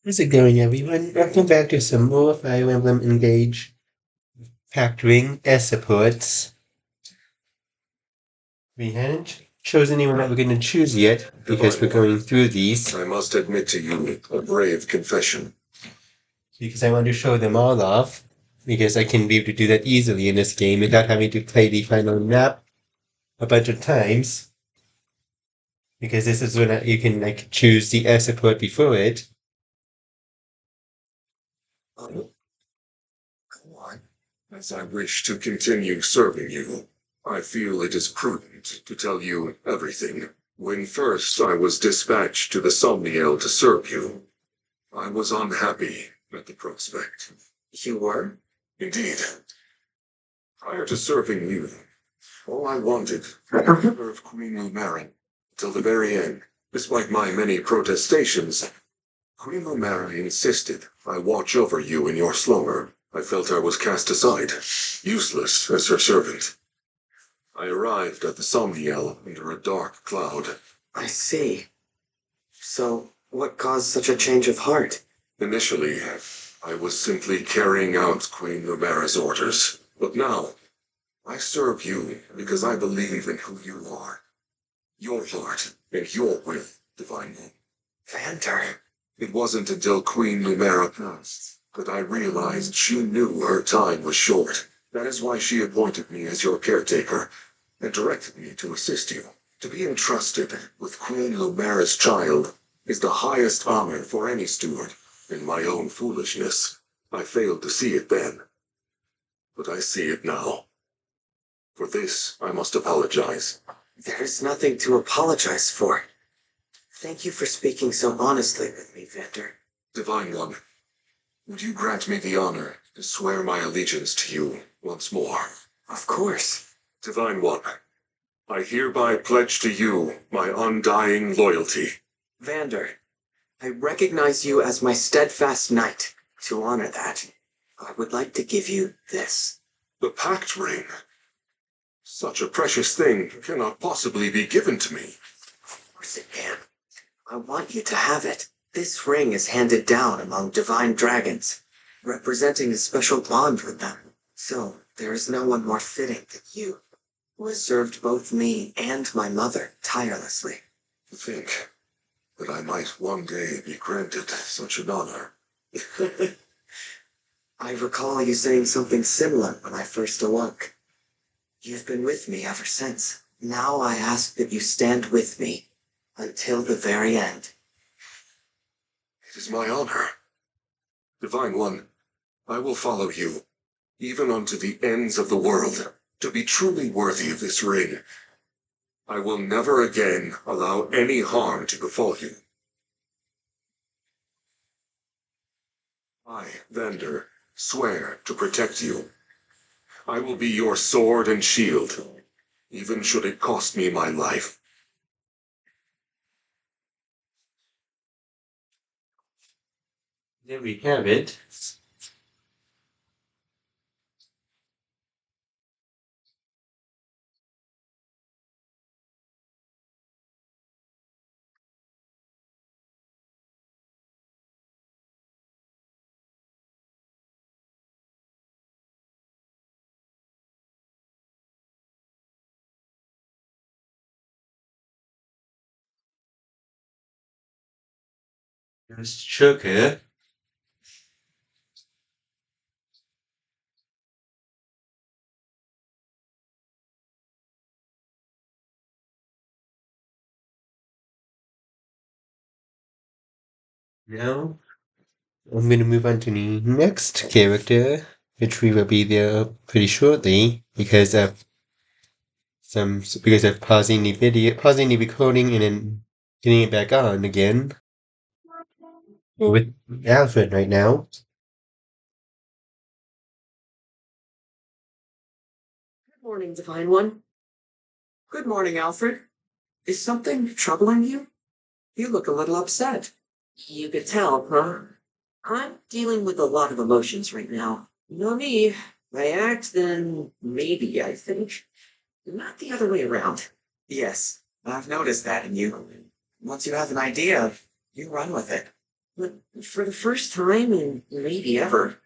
How's it going, everyone? Welcome back to some more Fire Emblem Engage Factoring as supports. We hadn't chosen anyone that we're going to choose yet because we're going through these. I must admit to you a brave confession. Because I want to show them all off. Because I can be able to do that easily in this game without having to play the final map a bunch of times. Because this is when you can choose the S support before it. Oh, come on. As I wish to continue serving you, I feel it is prudent to tell you everything. When first I was dispatched to the Somniel to serve you, I was unhappy at the prospect. You were? Indeed. Prior to serving you, all I wanted was to serve Queen Lumarin till the very end. Despite my many protestations, Queen Lumara insisted I watch over you in your slumber. I felt I was cast aside, useless as her servant. I arrived at the Somniel under a dark cloud. I see. So, what caused such a change of heart? Initially, I was simply carrying out Queen Lumara's orders. But now, I serve you because I believe in who you are. Your heart and your will, Divine One. Vander. It wasn't until Queen Lumara passed that I realized she knew her time was short. That is why she appointed me as your caretaker and directed me to assist you. To be entrusted with Queen Lumara's child is the highest honor for any steward. In my own foolishness, I failed to see it then. But I see it now. For this, I must apologize. There is nothing to apologize for. Thank you for speaking so honestly with me, Vander. Divine One, would you grant me the honor to swear my allegiance to you once more? Of course. Divine One, I hereby pledge to you my undying loyalty. Vander, I recognize you as my steadfast knight. To honor that, I would like to give you this. The Pact Ring. Such a precious thing cannot possibly be given to me. Of course it can. I want you to have it. This ring is handed down among divine dragons, representing a special bond with them. So, there is no one more fitting than you, who has served both me and my mother tirelessly. To think that I might one day be granted such an honor. I recall you saying something similar when I first awoke. You've been with me ever since. Now I ask that you stand with me until the very end. It is my honor. Divine One, I will follow you, even unto the ends of the world, to be truly worthy of this ring. I will never again allow any harm to befall you. I, Vander, swear to protect you. I will be your sword and shield, even should it cost me my life. There we have it. There's sugar. Now, I'm going to move on to the next character, which we will be there pretty shortly because of pausing the video, pausing the recording, and then getting it back on again. With Alfred right now. Good morning, Divine One. Good morning, Alfred. Is something troubling you? You look a little upset. You could tell, huh? I'm dealing with a lot of emotions right now. You know me. I act, then maybe I think. Not the other way around. Yes, I've noticed that in you. Once you have an idea, you run with it. But for the first time in maybe ever,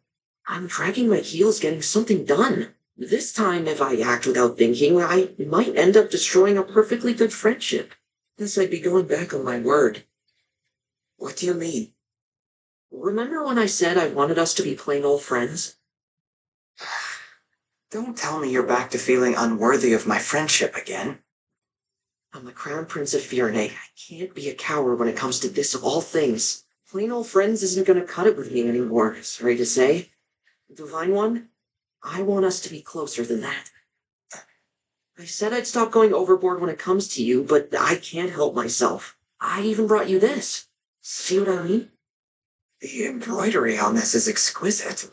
I'm dragging my heels getting something done. This time, if I act without thinking, I might end up destroying a perfectly good friendship. Guess I'd be going back on my word. What do you mean? Remember when I said I wanted us to be plain old friends? Don't tell me you're back to feeling unworthy of my friendship again. I'm the Crown Prince of Fierne. I can't be a coward when it comes to this of all things. Plain old friends isn't gonna cut it with me anymore, sorry to say. Divine One, I want us to be closer than that. I said I'd stop going overboard when it comes to you, but I can't help myself. I even brought you this. See what I mean? The embroidery on this is exquisite.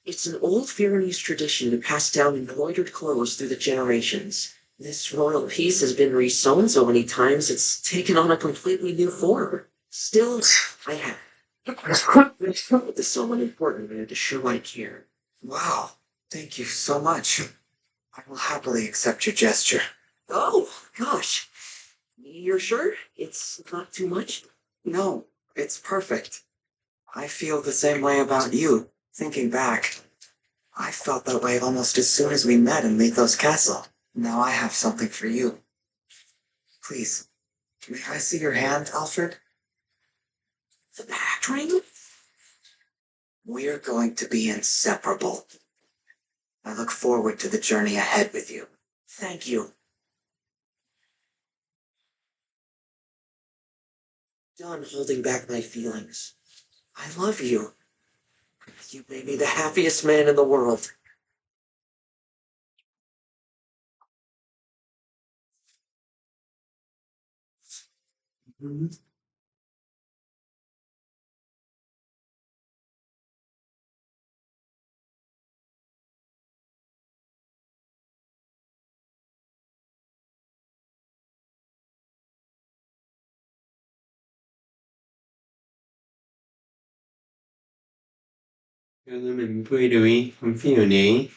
It's an old Pyrenees tradition to pass down embroidered clothes through the generations. This royal piece has been resewn so many times it's taken on a completely new form. Still, I have. It's so important man to show I care. Wow, thank you so much. I will happily accept your gesture. Oh, gosh. You're sure? It's not too much? No, it's perfect. I feel the same way about you, thinking back. I felt that way almost as soon as we met in Lethos Castle. Now I have something for you. Please, may I see your hand, Alfred? The pact ring? We're going to be inseparable. I look forward to the journey ahead with you. Thank you. Done holding back my feelings. I love you. You made me the happiest man in the world. Emblem embroidery from Fiona.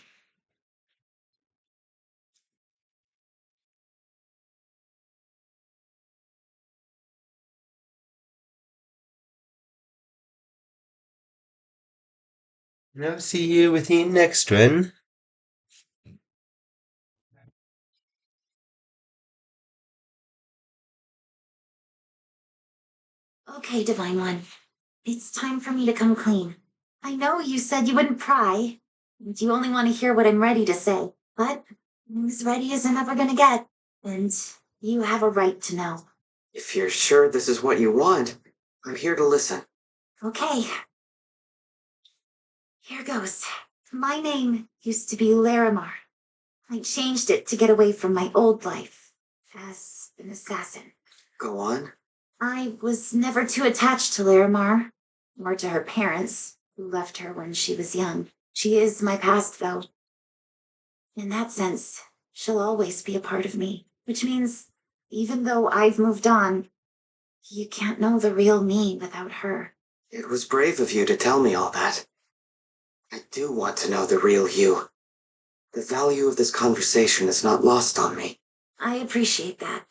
And I'll see you with the next one. Okay, Divine One. It's time for me to come clean. I know you said you wouldn't pry, and you only want to hear what I'm ready to say, but I'm as ready as I'm ever gonna get, and you have a right to know. If you're sure this is what you want, I'm here to listen. Okay. Here goes. My name used to be Larimar. I changed it to get away from my old life as an assassin. Go on. I was never too attached to Larimar, or to her parents, who left her when she was young. She is my past, though. In that sense, she'll always be a part of me, which means, even though I've moved on, you can't know the real me without her. It was brave of you to tell me all that. I do want to know the real you. The value of this conversation is not lost on me. I appreciate that.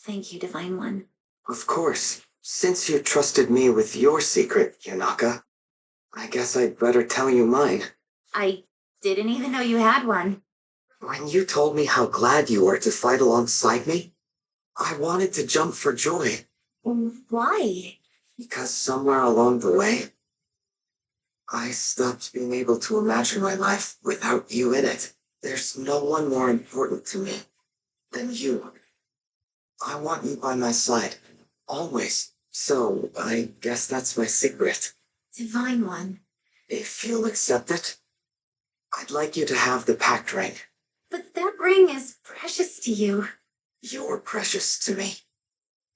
Thank you, Divine One. Of course. Since you trusted me with your secret, Yanaka, I guess I'd better tell you mine. I didn't even know you had one. When you told me how glad you were to fight alongside me, I wanted to jump for joy. Why? Because somewhere along the way, I stopped being able to imagine my life without you in it. There's no one more important to me than you. I want you by my side, always. So, I guess that's my secret. Divine One. If you'll accept it, I'd like you to have the pact ring. But that ring is precious to you. You're precious to me,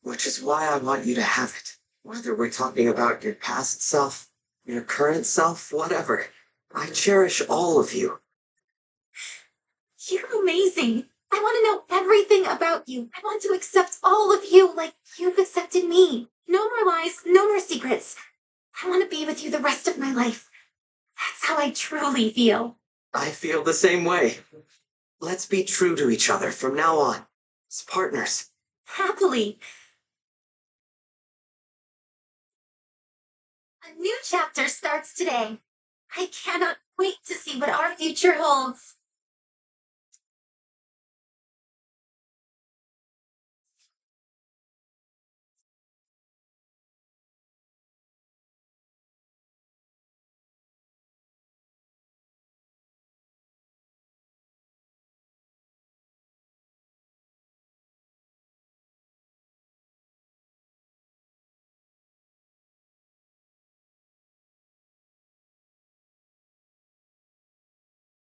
which is why I want you to have it. Whether we're talking about your past self, your current self, whatever. I cherish all of you. You're amazing. I want to know everything about you. I want to accept all of you like you've accepted me. No more lies, no more secrets. I want to be with you the rest of my life. That's how I truly feel. I feel the same way. Let's be true to each other from now on, as partners. Happily. A new chapter starts today. I cannot wait to see what our future holds.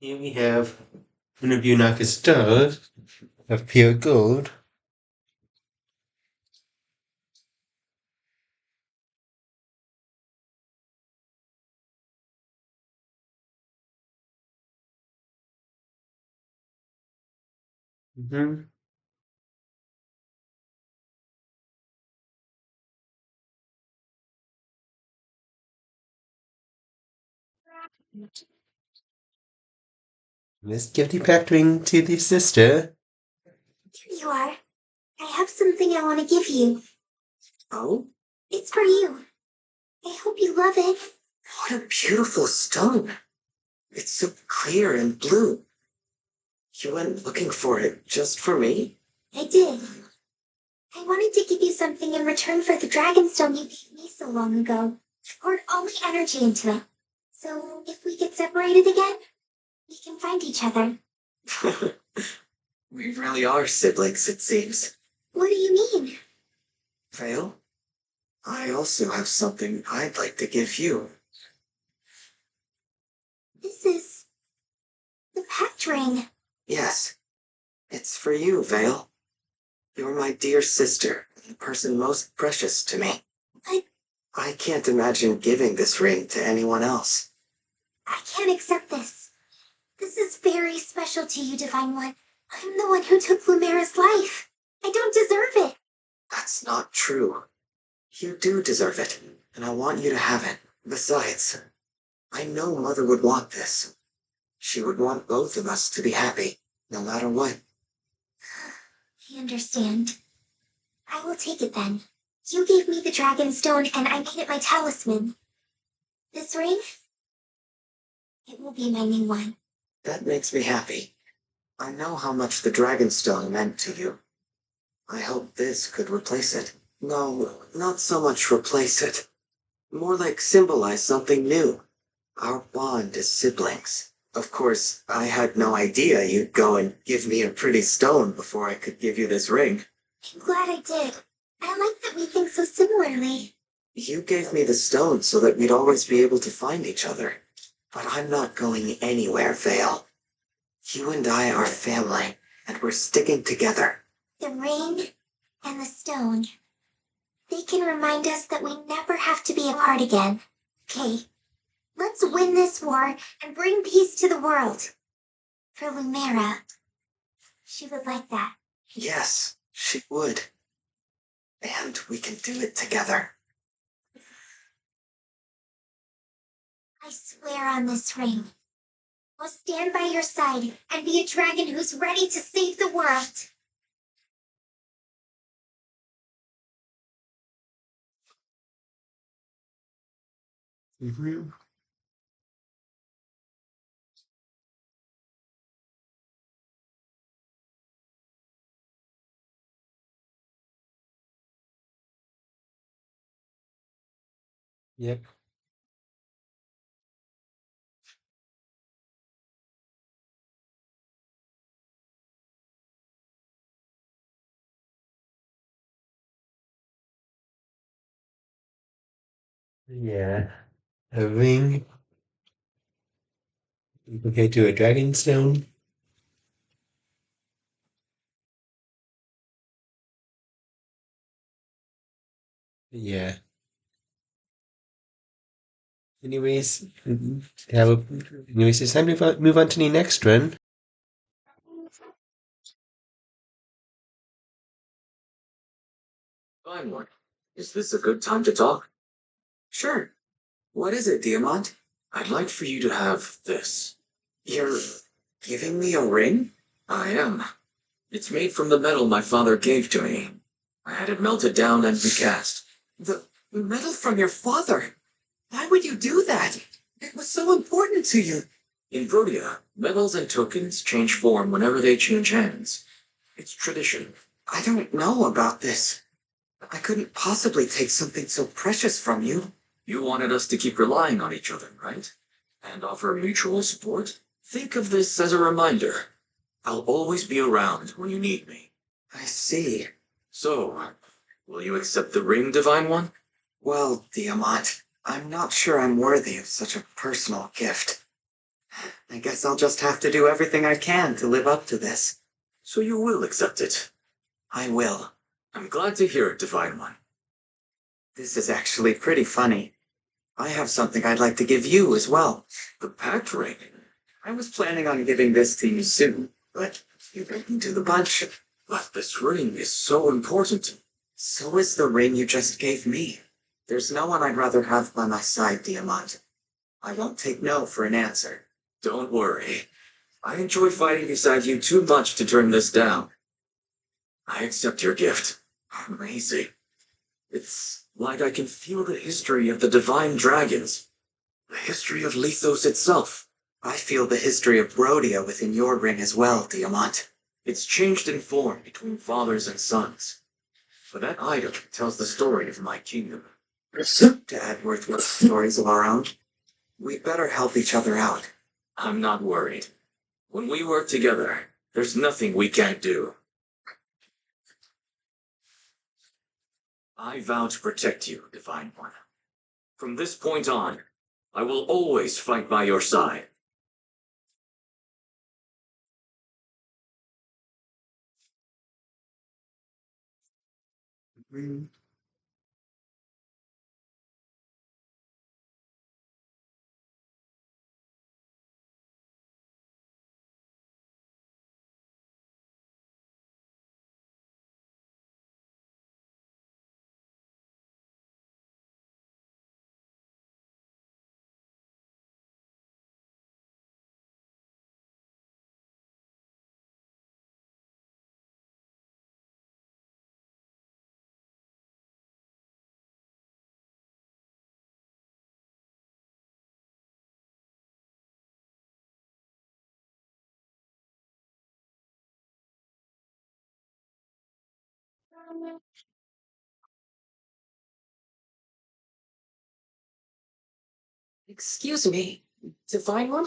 Here we have one of Yunaka's stars of pure gold. Mm-hmm. Let's give the factoring to the sister. Here you are. I have something I want to give you. Oh, It's for you. I hope you love it. what a beautiful stone. It's so clear and blue. You went looking for it just for me? I did. I wanted to give you something in return for the dragonstone you gave me so long ago. I poured all my energy into it. So if we get separated again, we can find each other. We really are siblings, it seems. What do you mean? Vale, I also have something I'd like to give you. This is the pact ring. Yes, it's for you, Vale. You're my dear sister, the person most precious to me. But I can't imagine giving this ring to anyone else. I can't accept this. This is very special to you, Divine One. I'm the one who took Lumera's life. I don't deserve it. That's not true. You do deserve it, and I want you to have it. Besides, I know Mother would want this. She would want both of us to be happy, no matter what. I understand. I will take it then. You gave me the dragon stone and I made it my talisman. This ring? It will be my new one. That makes me happy. I know how much the Dragonstone meant to you. I hope this could replace it. No, not so much replace it. More like symbolize something new. Our bond as siblings. Of course, I had no idea you'd go and give me a pretty stone before I could give you this ring. I'm glad I did. I like that we think so similarly. You gave me the stone so that we'd always be able to find each other. But I'm not going anywhere, Vale. You and I are family, and we're sticking together. The ring and the stone. They can remind us that we never have to be apart again. Okay, let's win this war and bring peace to the world. For Lumera. She would like that. Yes, she would. And we can do it together. I swear on this ring. I'll stand by your side and be a dragon who's ready to save the world. Mm-hmm. Yep. Yeah. A ring. Okay, to a dragon stone. Yeah. Anyways, anyways, it's time to move on to the next one. Fine one. Is this a good time to talk? Sure. What is it, Diamant? I'd like for you to have this. You're giving me a ring? I am. It's made from the metal my father gave to me. I had it melted down and recast. The metal from your father? Why would you do that? It was so important to you. In Brodia, metals and tokens change form whenever they change hands. It's tradition. I don't know about this. I couldn't possibly take something so precious from you. You wanted us to keep relying on each other, right? And offer mutual support? Think of this as a reminder. I'll always be around when you need me. I see. So, will you accept the ring, Divine One? Well, Diamant, I'm not sure I'm worthy of such a personal gift. I guess I'll just have to do everything I can to live up to this. So you will accept it. I will. I'm glad to hear it, Divine One. This is actually pretty funny. I have something I'd like to give you as well. The pact ring. I was planning on giving this to you soon, but you beat me to the punch. But this ring is so important. So is the ring you just gave me. There's no one I'd rather have by my side, Diamant. I won't take no for an answer. Don't worry. I enjoy fighting beside you too much to turn this down. I accept your gift. Amazing. It's like I can feel the history of the divine dragons. The history of Lethos itself. I feel the history of Brodia within your ring as well, Diamant. It's changed in form between fathers and sons. But that item tells the story of my kingdom. To add worthwhile stories of our own, we'd better help each other out. I'm not worried. When we work together, there's nothing we can't do. I vow to protect you, Divine One. From this point on, I will always fight by your side. Excuse me, Divine One?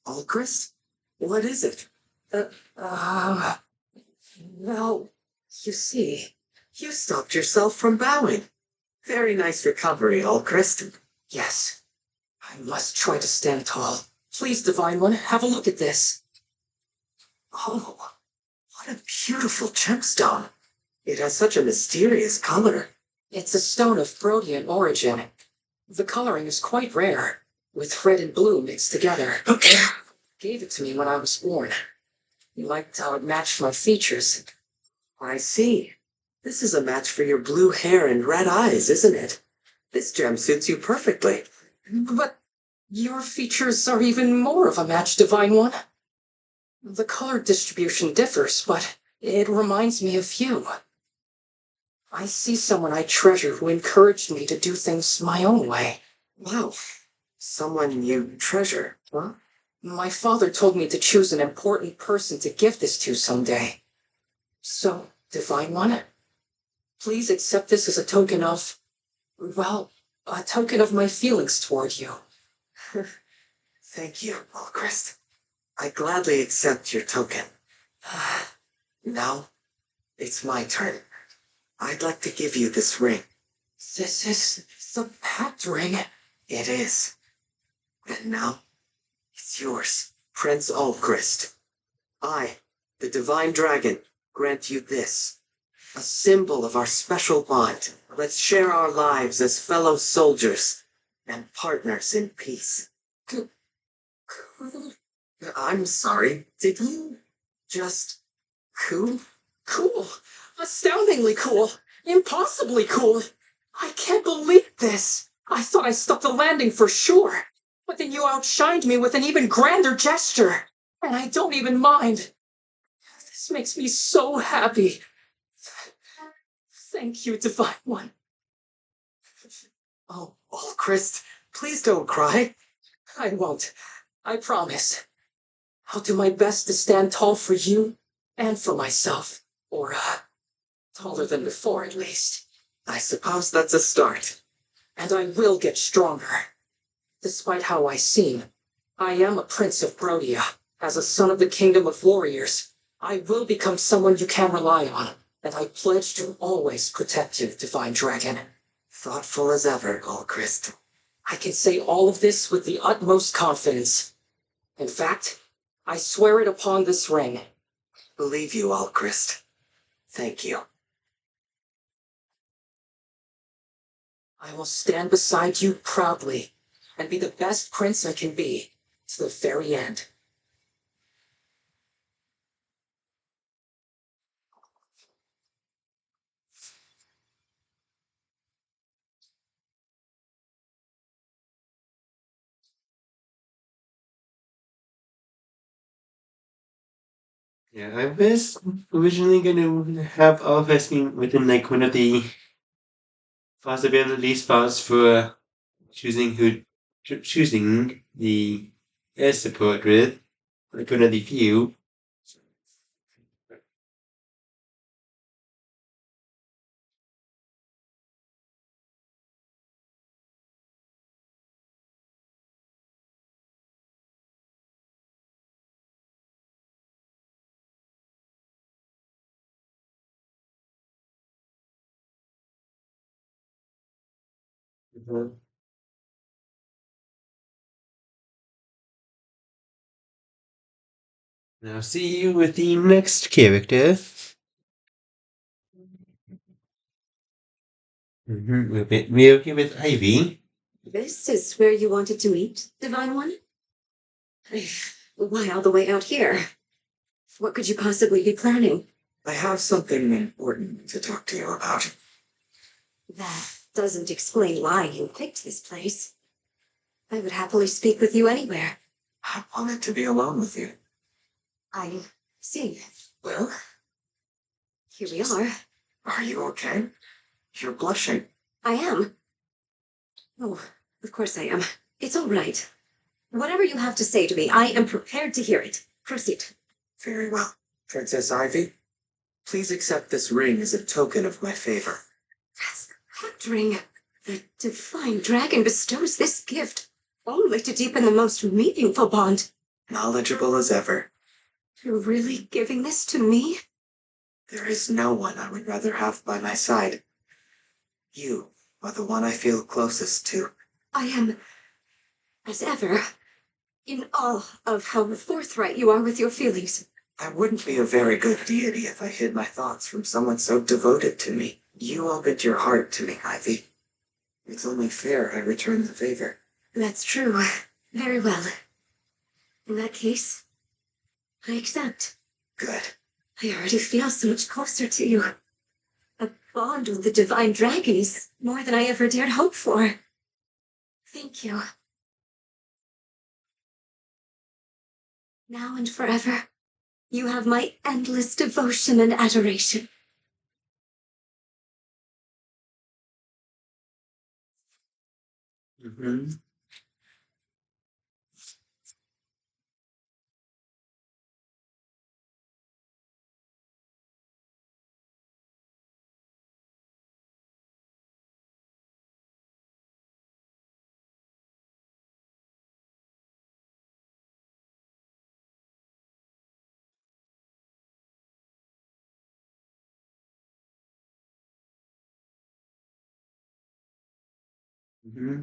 Alcris? What is it? Uh, uh, well, you see, You stopped yourself from bowing. Very nice recovery, Alcris. yes, I must try to stand tall. Please, Divine One, have a look at this. Oh, what a beautiful gemstone. It has such a mysterious color. It's a stone of Brodian origin. The coloring is quite rare, with red and blue mixed together. Gave it to me when I was born. He liked how it matched my features. I see. This is a match for your blue hair and red eyes, isn't it? This gem suits you perfectly. But your features are even more of a match, Divine One. The color distribution differs, but it reminds me of you. I see someone I treasure who encouraged me to do things my own way. Wow. Someone you treasure, huh? My father told me to choose an important person to give this to someday. So, Divine One, please accept this as a token of, well, a token of my feelings toward you. Thank you, Alcris. I gladly accept your token. Now, it's my turn. I'd like to give you this ring. This is the pact ring. It is. And now, it's yours, Prince Alchrist. I, the Divine Dragon, grant you this. A symbol of our special bond. Let's share our lives as fellow soldiers and partners in peace. I'm sorry, did you just coo? Cool. Astoundingly cool. Impossibly cool. I can't believe this. I thought I stuck the landing for sure. But then you outshined me with an even grander gesture. And I don't even mind. This makes me so happy. Thank you, Divine One. Oh, Alchrist, Please don't cry. I won't. I promise. I'll do my best to stand tall for you and for myself. Or, taller than before at least. I suppose that's a start. And I will get stronger. Despite how I seem, I am a prince of Brodia. As a son of the kingdom of warriors, I will become someone you can rely on, and I pledge to always protect you, Divine Dragon. Thoughtful as ever, Goldcrest. I can say all of this with the utmost confidence. In fact, I swear it upon this ring. Believe you, Alchrist. Thank you. I will stand beside you proudly, and be the best prince I can be, to the very end. Yeah, I was originally gonna have all of us being within like one of the possibilities files for choosing choosing the air support with, like one of the few. Mhm. Now see you with the next character. We're here with Ivy. This is where you wanted to meet, Divine One? Why all the way out here? What could you possibly be planning? I have something important to talk to you about. That doesn't explain why you picked this place. I would happily speak with you anywhere. I wanted to be alone with you. I see. Well, Here we are. are you okay? You're blushing. I am. Oh, of course I am. It's all right. Whatever you have to say to me, I am prepared to hear it. Proceed. Very well. Princess Ivy, please accept this ring as a token of my favor. That's ring. The Divine Dragon bestows this gift only to deepen the most meaningful bond. Knowledgeable as ever. You're really giving this to me? There is no one I would rather have by my side. You are the one I feel closest to. I am, as ever, in awe of how forthright you are with your feelings. I wouldn't be a very good deity if I hid my thoughts from someone so devoted to me. You opened your heart to me, Ivy. It's only fair I return the favor. That's true. Very well. In that case, I accept. Good. I already feel so much closer to you. A bond with the Divine Dragon is more than I ever dared hope for. Thank you. Now and forever, you have my endless devotion and adoration. Mm-hmm. Mm-hmm.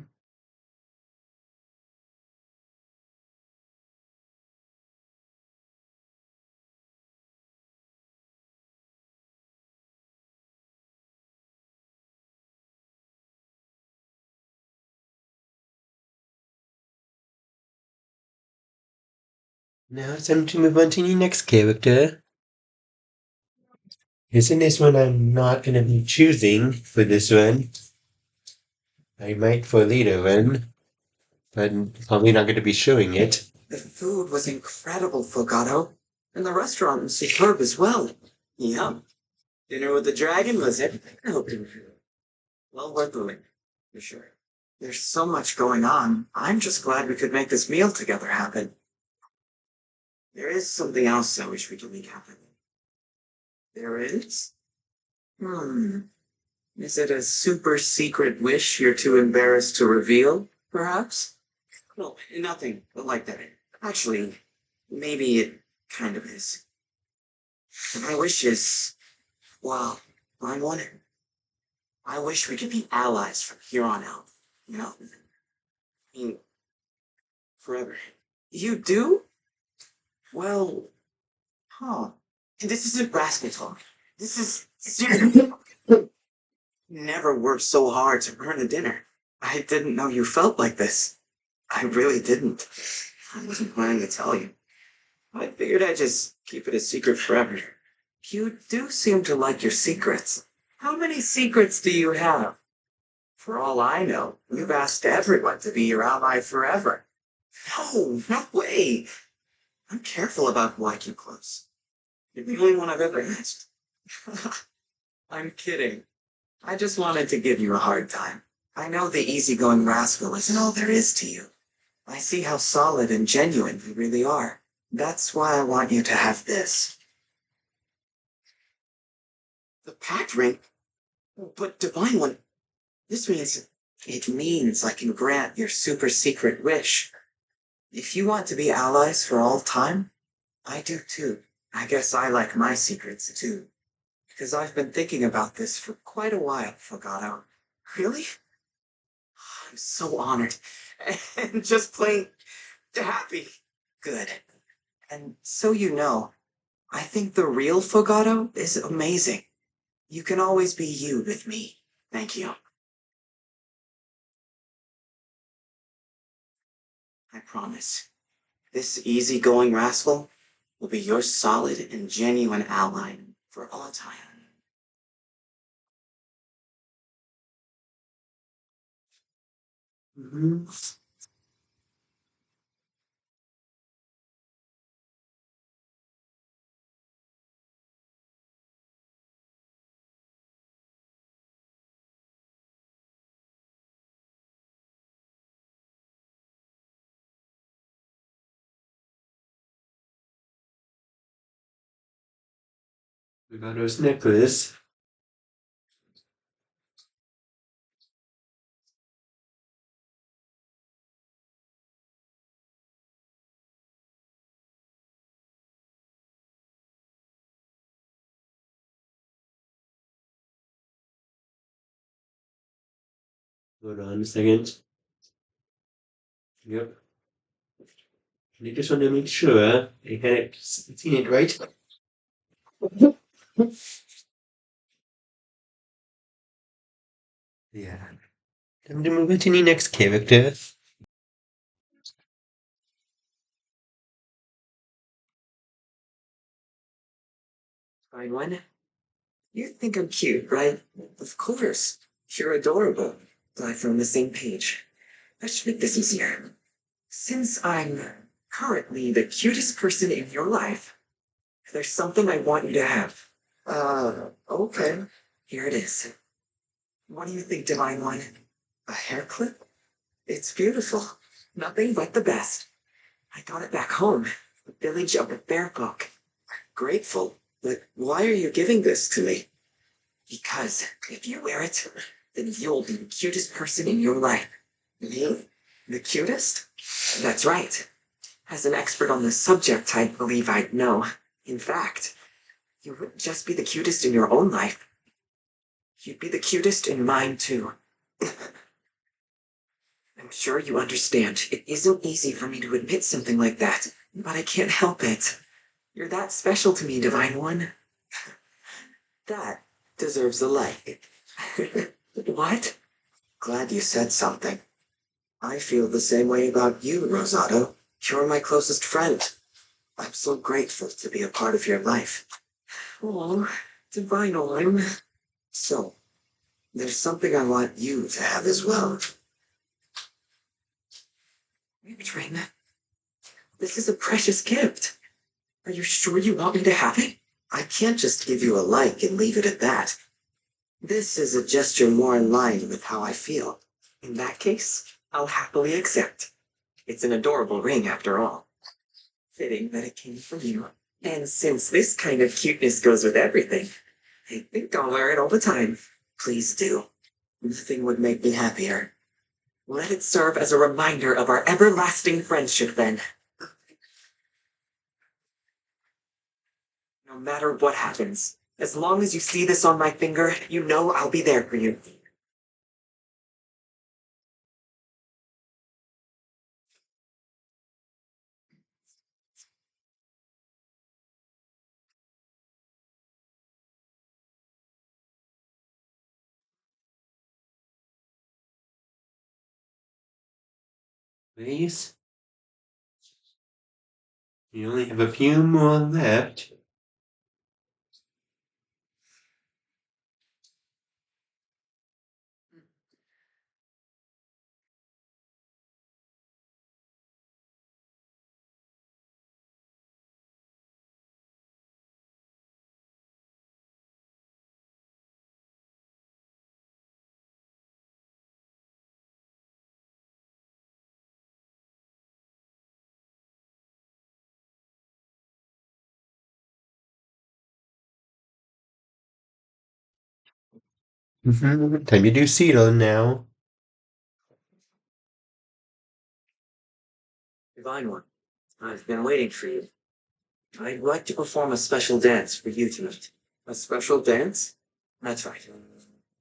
Now it's time to move on to the next character. Isn't this one I'm not gonna be choosing for this one? I might for later one, but probably not gonna be showing it. The food was incredible, Fogato. And the restaurant was superb as well. Yum. Dinner with the dragon was it? Well worth the wait, for sure. There's so much going on. I'm just glad we could make this meal together happen. There is something else I wish we could make happen. There is? Is it a super secret wish you're too embarrassed to reveal, perhaps? No, nothing like that. Actually, maybe it kind of is. My wish is, well, I want it. I wish we could be allies from here on out. You know? I mean, forever. You do? Well, huh. This isn't rascal talk. This is serious. Never worked so hard to earn a dinner. I didn't know you felt like this. I really didn't. I wasn't planning to tell you. I figured I'd just keep it a secret forever. You do seem to like your secrets. How many secrets do you have? For all I know, you've asked everyone to be your ally forever. No way. I'm careful about who I keep close. You're the only one I've ever asked. I'm kidding. I just wanted to give you a hard time. I know the easygoing rascal isn't all there is to you. I see how solid and genuine you really are. That's why I want you to have this. The pact ring? But Divine One, this means... It means I can grant your super secret wish. If you want to be allies for all time, I do too. I guess I like my secrets too. Because I've been thinking about this for quite a while, Fogato. Really? I'm so honored. And just plain happy. Good. And so you know, I think the real Fogato is amazing. You can always be you with me. Thank you. I promise. This easygoing rascal will be your solid and genuine ally for all time. Mm-hmm. Ricardo's necklace. Hold on a second. Yep. I just want to make sure I had seen it right. Yeah. Time to move on to the next character. Fine one. You think I'm cute, right? Of course. You're adorable. Glad we're on the same page. That should make this easier. Since I'm currently the cutest person in your life, there's something I want you to have. Okay. Here it is. What do you think, Divine One? A hair clip? It's beautiful. Nothing but the best. I got it back home, the village of the Fair Folk. Grateful, but why are you giving this to me? Because if you wear it, then you'll be the cutest person in your life. Me? The cutest? That's right. As an expert on the subject, I believe I'd know. In fact, you wouldn't just be the cutest in your own life. You'd be the cutest in mine, too. I'm sure you understand. It isn't easy for me to admit something like that, but I can't help it. You're that special to me, Divine One. That deserves a like. What? Glad you said something. I feel the same way about you, Rosato. You're my closest friend. I'm so grateful to be a part of your life. Oh, Divine One. So, there's something I want you to have as well. Ring. This is a precious gift. Are you sure you want me to have it? I can't just give you a like and leave it at that. This is a gesture more in line with how I feel. In that case, I'll happily accept. It's an adorable ring after all. Fitting that it came from you. And since this kind of cuteness goes with everything, I think I'll wear it all the time. Please do. Nothing would make me happier. Let it serve as a reminder of our everlasting friendship then. No matter what happens, as long as you see this on my finger, you know I'll be there for you. Please. You only have a few more left. Time you do Cedo now. Divine One, I've been waiting for you. I'd like to perform a special dance for you tonight. A special dance? That's right.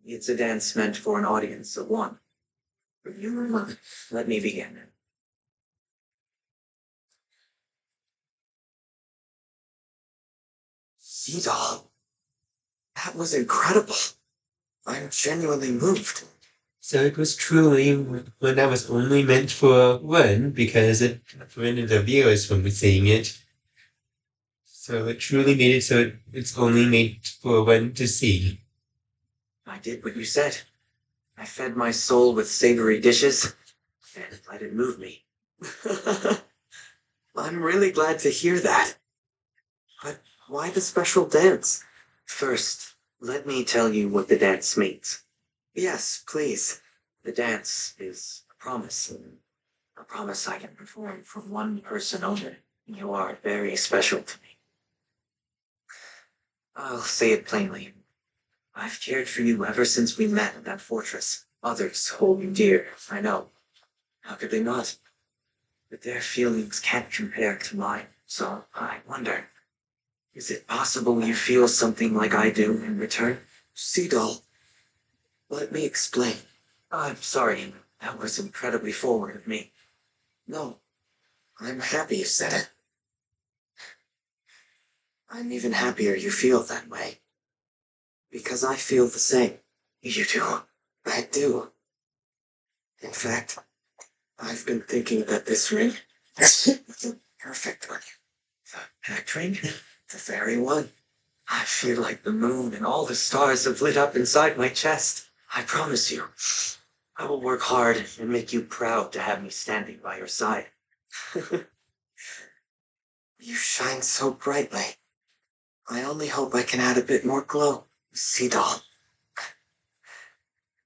It's a dance meant for an audience of one. Let me begin. Seadoll. That was incredible. I'm genuinely moved. So it was truly one that was only meant for one because it prevented the viewers from seeing it. So it truly made it so it's only made for one to see. I did what you said. I fed my soul with savory dishes and let it move me. I'm really glad to hear that. But why the special dance? First, let me tell you what the dance means. Yes, please. The dance is a promise. A promise I can perform for one person only. You are very special to me. I'll say it plainly. I've cared for you ever since we met in that fortress. Others hold you dear, I know. How could they not? But their feelings can't compare to mine, so I wonder, is it possible you feel something like I do in return? Seadoll, let me explain. I'm sorry, that was incredibly forward of me. No, I'm happy you said it. I'm even happier you feel that way. Because I feel the same. You do? I do. In fact, I've been thinking that this ring is the perfect one. The pact ring? The very one. I feel like the moon and all the stars have lit up inside my chest. I promise you, I will work hard and make you proud to have me standing by your side. You shine so brightly. I only hope I can add a bit more glow. Seadoll.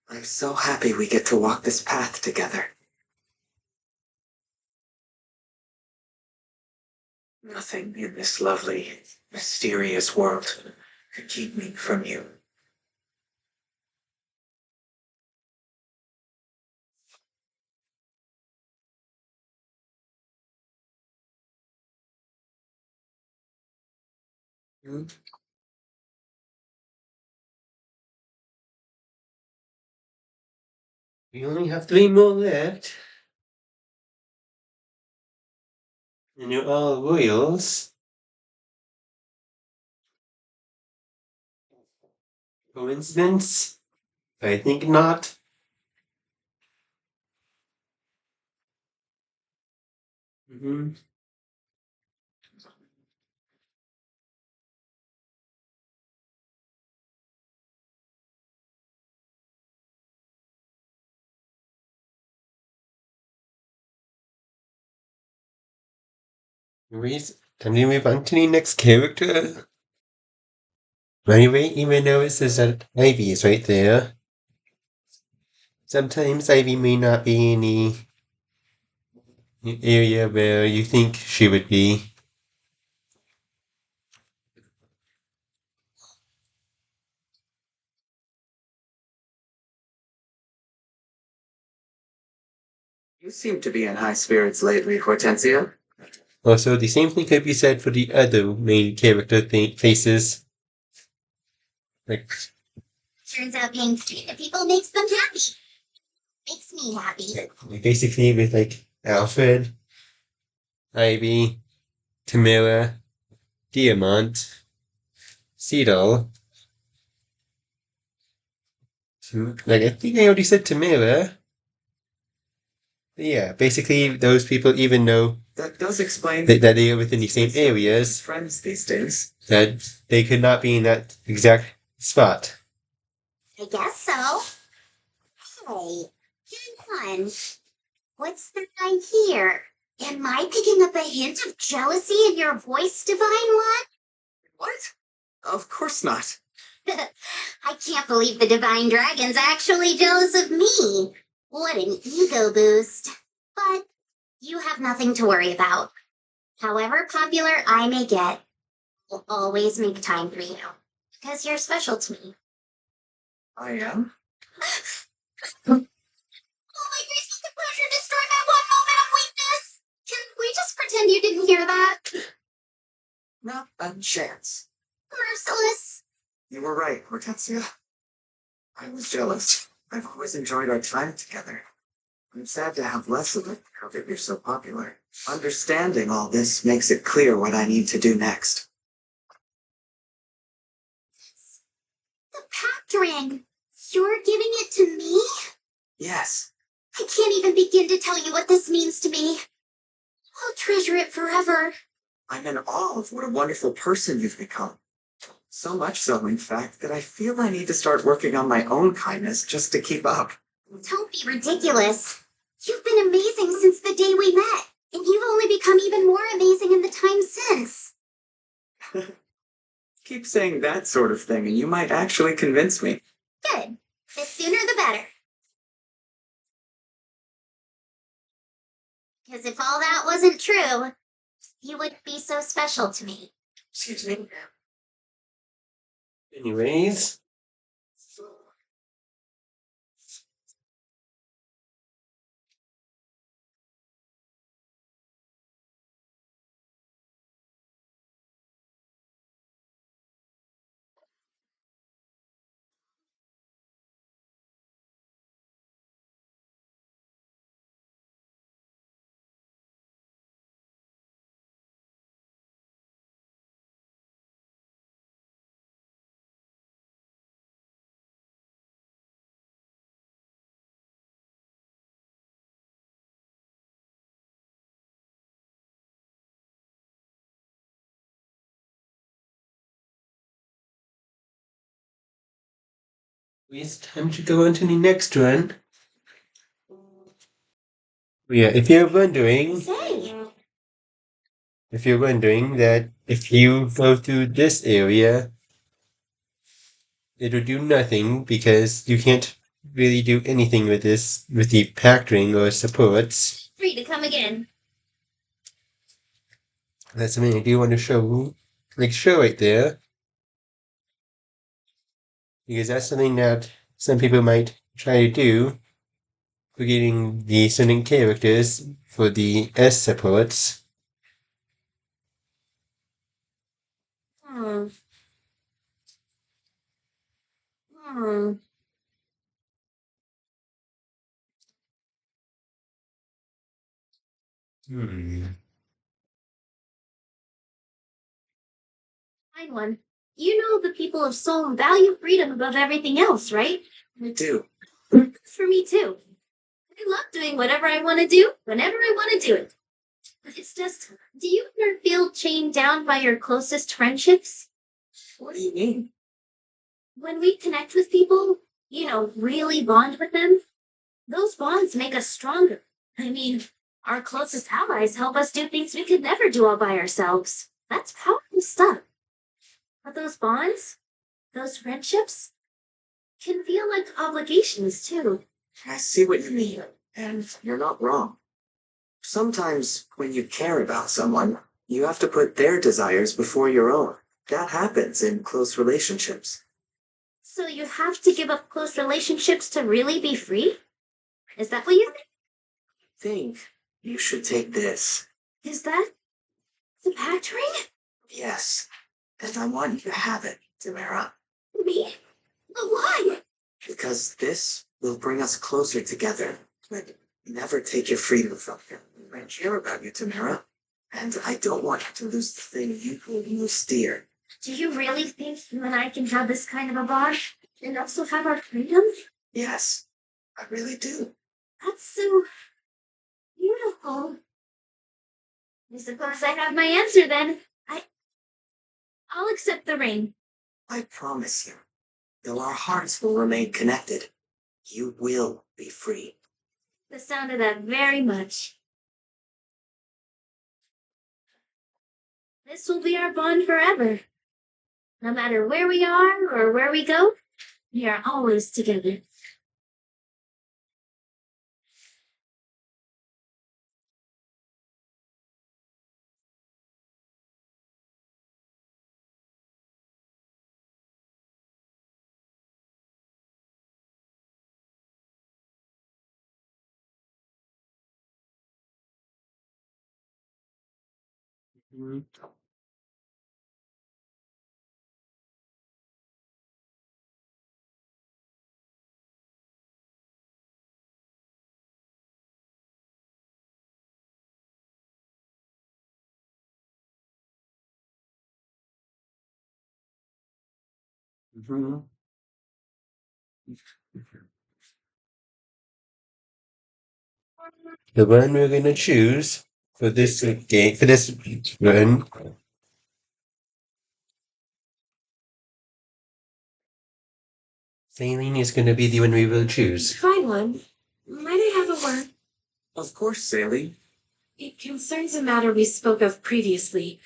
I'm so happy we get to walk this path together. Nothing in this lovely, mysterious world could keep me from you. Hmm? We only have 3 more left. And you're all royals. Coincidence? I think not. Mm-hmm. Time to move on to the next character. Anyway, even though it says that Ivy is right there. Sometimes Ivy may not be in the area where you think she would be. You seem to be in high spirits lately, Hortensia. Also, the same thing could be said for the other main character faces. Like, Turns out being sweet to people makes them happy. Makes me happy. basically with like Alfred, Ivy, Tamara, Diamant, Cedal. Like, I think I already said Tamara. Yeah, basically those people, even though That does explain that they are within the same areas, friends these days. that they could not be in that exact spot. I guess so. Hey, hang on. What's that I hear? Am I picking up a hint of jealousy in your voice, Divine One? What? Of course not. I can't believe the Divine Dragon's actually jealous of me. What an ego boost. But you have nothing to worry about. However popular I may get, I'll always make time for you. Because you're special to me. I am? Oh, my grace, with the pleasure destroy my one moment of weakness. Can we just pretend you didn't hear that? Not a chance. Merciless. You were right, Hortensia. I was jealous. I've always enjoyed our time together. I'm sad to have less of it now that you're so popular. Understanding all this makes it clear what I need to do next. The pact ring. You're giving it to me? Yes, I can't even begin to tell you what this means to me. I'll treasure it forever. I'm in awe of what a wonderful person you've become. So much so, in fact, that I feel I need to start working on my own kindness just to keep up. Don't be ridiculous. You've been amazing since the day we met, and you've only become even more amazing in the time since. Keep saying that sort of thing, and you might actually convince me. Good. The sooner the better. Because if all that wasn't true, you wouldn't be so special to me. Excuse me. Anyways, it's time to go on to the next one. Yeah, Say, if you're wondering that if you go through this area, it'll do nothing because you can't really do anything with this, with the pact ring or supports. free to come again. That's something I do want to show right there. Because that's something that some people might try to do for getting the certain characters for the S supports. Hmm. Hmm. Hmm. Fine one. You know the people of Soul value freedom above everything else, right? I do. For me too. I love doing whatever I want to do, whenever I want to do it. But it's just, do you ever feel chained down by your closest friendships? What do you mean? When we connect with people, really bond with them, those bonds make us stronger. I mean, our closest allies help us do things we could never do all by ourselves. That's powerful stuff. But those bonds, those friendships, can feel like obligations too. I see what you mean, and you're not wrong. Sometimes, when you care about someone, you have to put their desires before your own. That happens in close relationships. So you have to give up close relationships to really be free? Is that what you think? Think you should take this. Is that the pact ring? Yes, and I want you to have it, Tamara, Me? Why? because this will bring us closer together. But never take your freedom from you. I care about you, Tamara, and I don't want you to lose the thing you hold most dear. Do you really think you and I can have this kind of a bond? And also have our freedom? Yes, I really do. That's so beautiful. I suppose I have my answer then. I'll accept the ring. I promise you, though our hearts will remain connected, you will be free. The sound of that very much. This will be our bond forever. No matter where we are or where we go, we are always together. Mhm. The one we're gonna choose for this game, for this run, Saline is gonna be the one we will choose. Fine one. Might I have a word? Of course, Sally. It concerns a matter we spoke of previously.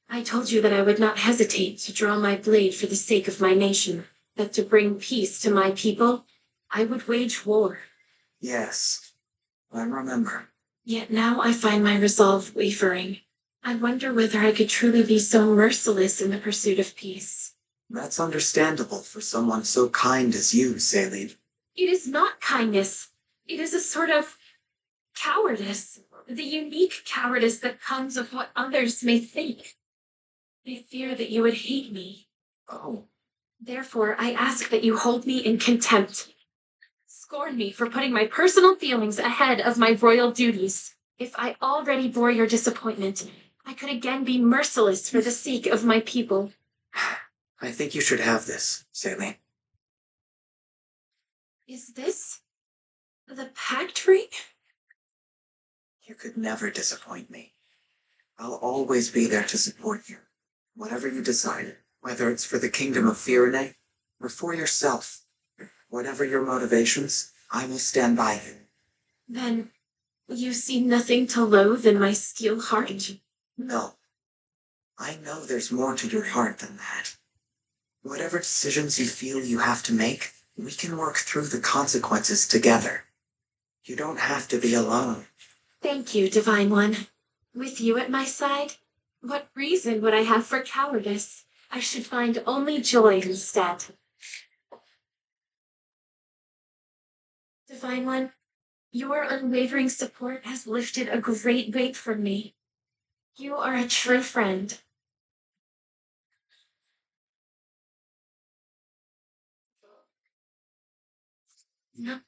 I told you that I would not hesitate to draw my blade for the sake of my nation, that to bring peace to my people, I would wage war. Yes, I remember. Yet now I find my resolve wavering. I wonder whether I could truly be so merciless in the pursuit of peace. That's understandable for someone so kind as you, Saline. It is not kindness. It is a sort of cowardice. The unique cowardice that comes of what others may think. I fear that you would hate me. Oh, Therefore, I ask that you hold me in contempt. Scorn me for putting my personal feelings ahead of my royal duties. If I already bore your disappointment, I could again be merciless for the sake of my people. I think you should have this, Saline. Is this the pact ring? You could never disappoint me. I'll always be there to support you. Whatever you decide, whether it's for the kingdom of Firene or for yourself, whatever your motivations, I will stand by you. Then you see nothing to loathe in my steel heart? No, I know there's more to your heart than that. Whatever decisions you feel you have to make, we can work through the consequences together. You don't have to be alone. Thank you, Divine One. With you at my side, what reason would I have for cowardice? I should find only joy instead. Divine One, your unwavering support has lifted a great weight from me. You are a true friend. Yeah.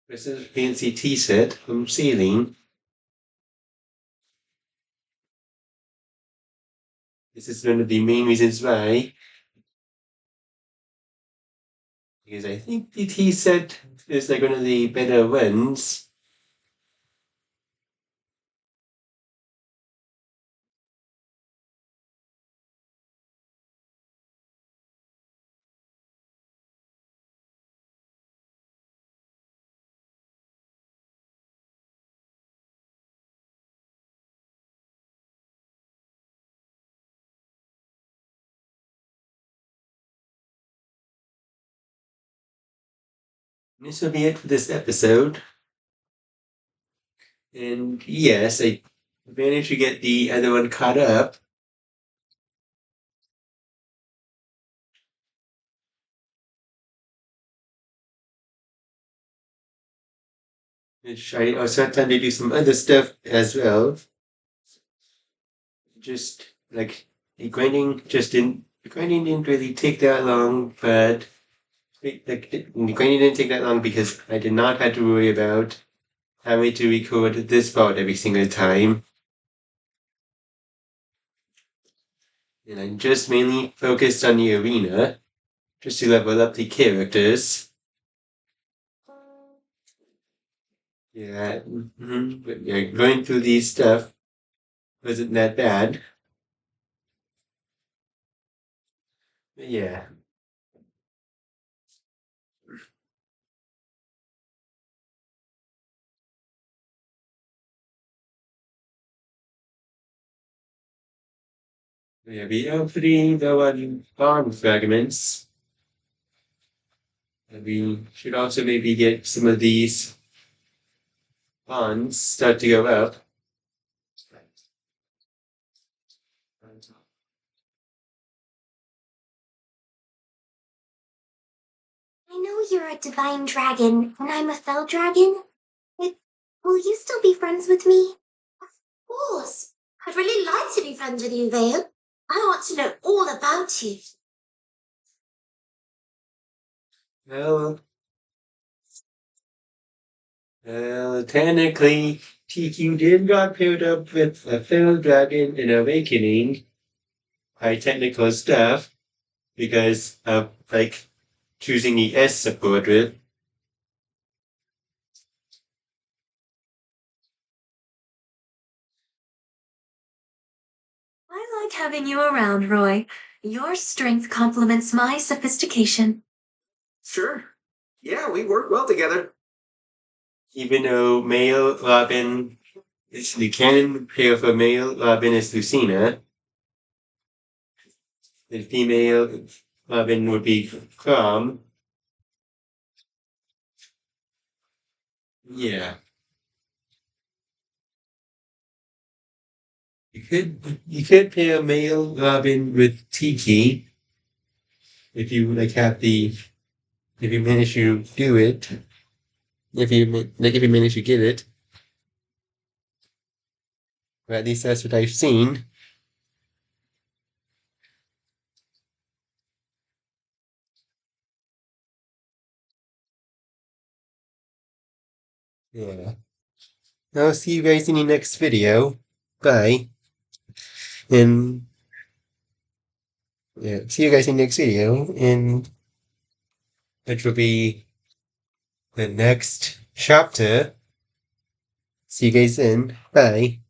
This is a fancy tea set from Ceiling. This is one of the main reasons why. Because I think the tea set is like one of the better ones. This will be it for this episode. And yes, I managed to get the other one caught up. Which I also had time to do some other stuff as well. Just like the grinding didn't really take that long, but the grinding didn't take that long because I did not have to worry about having to record this part every single time. And I'm just mainly focused on the arena, just to level up the characters. Yeah, but yeah, going through these stuff wasn't that bad. But yeah. Yeah, we are putting the one farm fragments. And we should also maybe get some of these bonds start to go up. I know you're a divine dragon, and I'm a fell dragon. But will you still be friends with me? Of course. I'd really like to be friends with you, Vale. I want to know all about you. Well, technically, TQ did got paired up with a failed dragon in Awakening by technical stuff because of like choosing the S supporter. I like having you around, Roy. Your strength complements my sophistication. Sure. Yeah, we work well together. Even though male Robin is the canon pair for male Robin is Lucina, the female Robin would be Crom. Yeah. You could pair male Robin with Tiki if you like have the if you manage to do it. If you manage to get it. Or at least that's what I've seen. Yeah. I'll see you guys in the next video. Bye. And yeah, see you guys in the next video. And which will be the next chapter. See you guys then. Bye.